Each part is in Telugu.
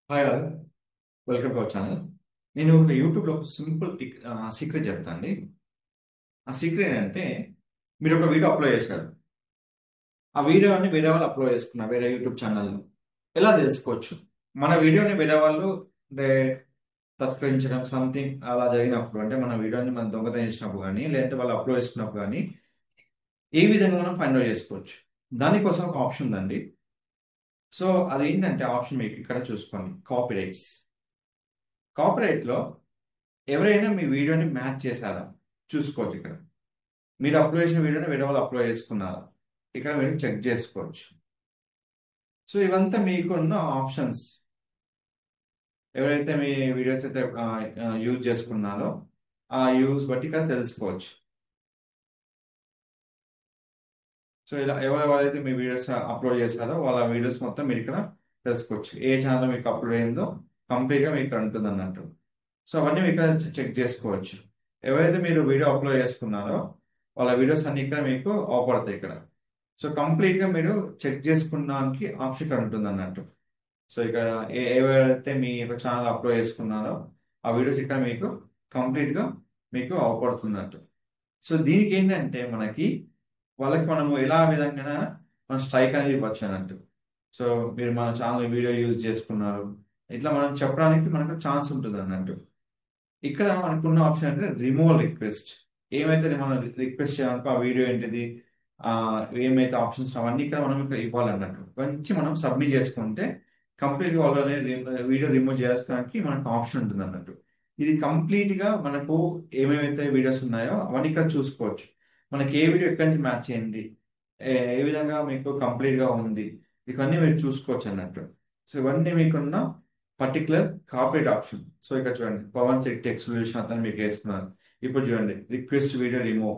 Hi all, welcome to our channel. నేను ఒక యూట్యూబ్లో ఒక సింపుల్ సీక్రెట్ చెప్తాను అండి. ఆ సీక్రెట్ ఏంటంటే, మీరు ఒక వీడియో అప్లోడ్ చేశారు. ఆ వీడియోని వేరే వాళ్ళు అప్లోడ్ చేసుకున్నారు వేరే యూట్యూబ్ ఛానల్లో. ఎలా తెలుసుకోవచ్చు? మన వీడియోని వేరే వాళ్ళు అంటే తస్కరించడం సంథింగ్ అలా జరిగినప్పుడు, అంటే మన వీడియోని మనం దొంగతనం చేసినప్పుడు కానీ, లేదంటే వాళ్ళు అప్లోడ్ చేసుకున్నప్పుడు కానీ, ఏ విధంగా మనం ఫైండ్ అవుట్ చేసుకోవచ్చు? దానికోసం ఒక ఆప్షన్ ఉందండి. సో అదేంటంటే ఆప్షన్ మీకు ఇక్కడ చూసుకోండి, కాపీరైట్స్. కాపీరైట్లో ఎవరైనా మీ వీడియోని మ్యాచ్ చేశారా చూసుకోవచ్చు. ఇక్కడ మీరు అప్లోడ్ చేసిన వీడియోని వేరే వాళ్ళు అప్లోడ్ చేసుకున్నారా, ఇక్కడ మీరు చెక్ చేసుకోవచ్చు. సో ఇవంతా మీకున్న ఆప్షన్స్. ఎవరైతే మీ వీడియోస్ అయితే యూజ్ చేసుకున్నారో ఆ యూజ్ బట్టి ఇక్కడ తెలుసుకోవచ్చు. సో ఇలా ఎవరైతే మీ వీడియోస్ అప్లోడ్ చేశారో వాళ్ళ వీడియోస్ మొత్తం మీరు ఇక్కడ తెలుసుకోవచ్చు. ఏ ఛానల్ మీకు అప్లోడ్ అయిందో కంప్లీట్గా మీకు ఇక్కడ ఉంటుంది అన్నట్టు. సో అవన్నీ మీకు ఇక్కడ చెక్ చేసుకోవచ్చు. ఎవరైతే మీరు వీడియో అప్లోడ్ చేసుకున్నారో వాళ్ళ వీడియోస్ అన్ని ఇక్కడ మీకు అవపడతాయి ఇక్కడ. సో కంప్లీట్గా మీరు చెక్ చేసుకున్నానికి ఆప్షన్ ఇక్కడ ఉంటుంది అన్నట్టు. సో ఇక్కడ ఎవరైతే మీ యొక్క ఛానల్ అప్లోడ్ చేసుకున్నారో ఆ వీడియోస్ ఇక్కడ మీకు కంప్లీట్గా మీకు అవపడుతున్నట్టు. సో దీనికి ఏంటంటే మనకి వాళ్ళకి మనము ఎలా విధంగా మనం స్ట్రైక్ అనేది ఇవ్వచ్చు అన్నట్టు. సో మీరు మన ఛానల్ వీడియో యూజ్ చేసుకున్నారు, ఇట్లా మనం చెప్పడానికి మనకు ఛాన్స్ ఉంటుంది అన్నట్టు. ఇక్కడ మనకున్న ఆప్షన్ అంటే రిమూవల్ రిక్వెస్ట్. ఏమైతే మనం రిక్వెస్ట్ చేయాలనుకో ఆ వీడియో ఏంటిది, ఆ ఏమైతే ఆప్షన్స్ అవన్నీ ఇక్కడ మనం ఇక్కడ ఇవ్వాలన్నట్టు. మంచి మనం సబ్మిట్ చేసుకుంటే కంప్లీట్గా వాళ్ళని వీడియో రిమూవ్ చేసుకోవడానికి మనకు ఆప్షన్ ఉంటుంది అన్నట్టు. ఇది కంప్లీట్ గా మనకు ఏమేమైతే వీడియోస్ ఉన్నాయో అవన్నీ ఇక్కడ చూసుకోవచ్చు. మనకి ఏ వీడియో ఎక్కడి నుంచి మ్యాచ్ అయింది, ఏ విధంగా మీకు కంప్లీట్ గా ఉంది, ఇవన్నీ మీరు చూసుకోవచ్చు అన్నట్టు. సో ఇవన్నీ మీకున్న పర్టికులర్ కాపీరైట్ ఆప్షన్. సో ఇక్కడ చూడండి, పవన్ సెట్ టెక్ సొల్యూషన్ అతను మీకు వేసుకున్నారు. ఇప్పుడు చూడండి, రిక్వెస్ట్ వీడియో రిమూవ్.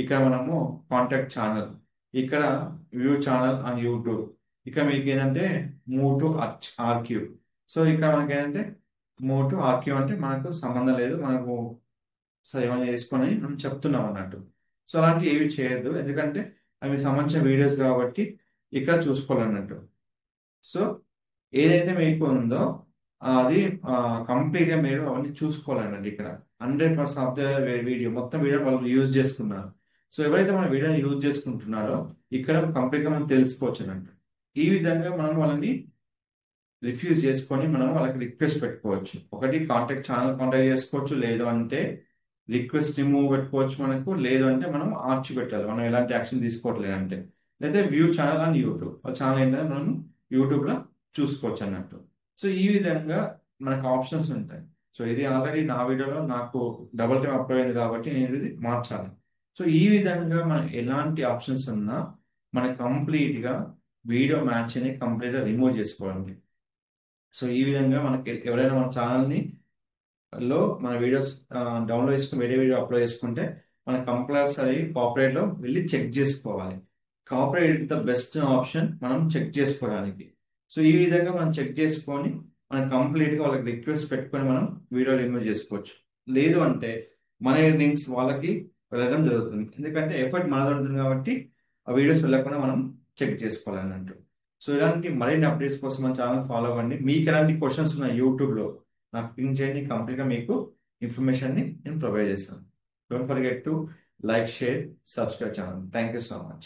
ఇక్కడ మనము కాంటాక్ట్ ఛానల్, ఇక్కడ వ్యూ ఛానల్ ఆన్ యూట్యూబ్. ఇక్కడ మీకు ఏంటంటే మూవ్ టు ఆర్క్యూ. సో ఇక్కడ మనకి ఏంటంటే మూవ్ టు ఆర్క్యూ అంటే మనకు సంబంధం లేదు, మనకు ఏమైనా చేసుకొని మనం చెప్తున్నాం అన్నట్టు. సో అలాంటి ఏవి చేయొద్దు, ఎందుకంటే అవి సంబంధించిన వీడియోస్ కాబట్టి ఇక్కడ చూసుకోవాలన్నట్టు. సో ఏదైతే మీకు ఉందో అది కంప్లీట్ గా మీరు అవన్నీ చూసుకోవాలన్నట్టు. ఇక్కడ 100% ఆఫ్ ద వీడియో మొత్తం వీడియో వాళ్ళు యూజ్ చేసుకున్నారు. సో ఎవరైతే మన వీడియోని యూజ్ చేసుకుంటున్నారో ఇక్కడ కంప్లీట్ గా మనం తెలుసుకోవచ్చు అన్నట్టు. ఈ విధంగా మనం వాళ్ళని రిఫ్యూజ్ చేసుకొని మనం వాళ్ళకి రిక్వెస్ట్ పెట్టుకోవచ్చు. ఒకటి కాంటాక్ట్ ఛానల్ కాంటాక్ట్ చేసుకోవచ్చు, లేదు అంటే రిక్వెస్ట్ రిమూవ్ పెట్టుకోవచ్చు మనకు, లేదు అంటే మనం ఆర్చ్ పెట్టాలి, మనం ఎలాంటి యాక్షన్ తీసుకోవట్లేదు అంటే. లేదా వ్యూ ఛానల్ అని యూట్యూబ్, ఆ ఛానల్ ఏంటంటే మనం యూట్యూబ్ లో చూసుకోవచ్చు అన్నట్టు. సో ఈ విధంగా మనకు ఆప్షన్స్ ఉంటాయి. సో ఇది ఆల్రెడీ నా వీడియోలో నాకు డబుల్ టైం అప్లోడ్ అయింది కాబట్టి నేను ఇది మార్చాలి. సో ఈ విధంగా మనకి ఎలాంటి ఆప్షన్స్ ఉన్నా మనకి కంప్లీట్ గా వీడియో మ్యాచ్ ని కంప్లీట్ గా రిమూవ్ చేసుకోవాలి. సో ఈ విధంగా మనకి ఎవరైనా మన ఛానల్ని లో మన వీడియోస్ డౌన్లోడ్ చేసుకుని వేరే వీడియో అప్లోడ్ చేసుకుంటే మనం కంపల్సరీ కాపీరైట్ లో వెళ్ళి చెక్ చేసుకోవాలి. కాపీరైట్ ద బెస్ట్ ఆప్షన్ మనం చెక్ చేసుకోవడానికి. సో ఈ విధంగా మనం చెక్ చేసుకొని మనం కంప్లీట్ గా వాళ్ళకి రిక్వెస్ట్ పెట్టుకొని మనం వీడియో రిమూవ్ చేసుకోవచ్చు. లేదు అంటే మన లింక్స్ వాళ్ళకి వెళ్ళడం జరుగుతుంది, ఎందుకంటే ఎఫర్ట్ మనది ఉంటుంది కాబట్టి ఆ వీడియోస్ వెళ్ళకుండా మనం చెక్ చేసుకోవాలి అన్నట్టు. సో ఇలాంటి మరిన్ని అప్డేట్స్ కోసం మన ఛానల్ ఫాలో అవ్వండి. మీకు ఎలాంటి క్వశ్చన్స్ ఉన్నాయి యూట్యూబ్లో నాకు పింక్ చేయండి, కంప్లీట్గా మీకు ఇన్ఫర్మేషన్ని నేను ప్రొవైడ్ చేస్తాను. Don't forget to like, share, subscribe channel. Thank you so much.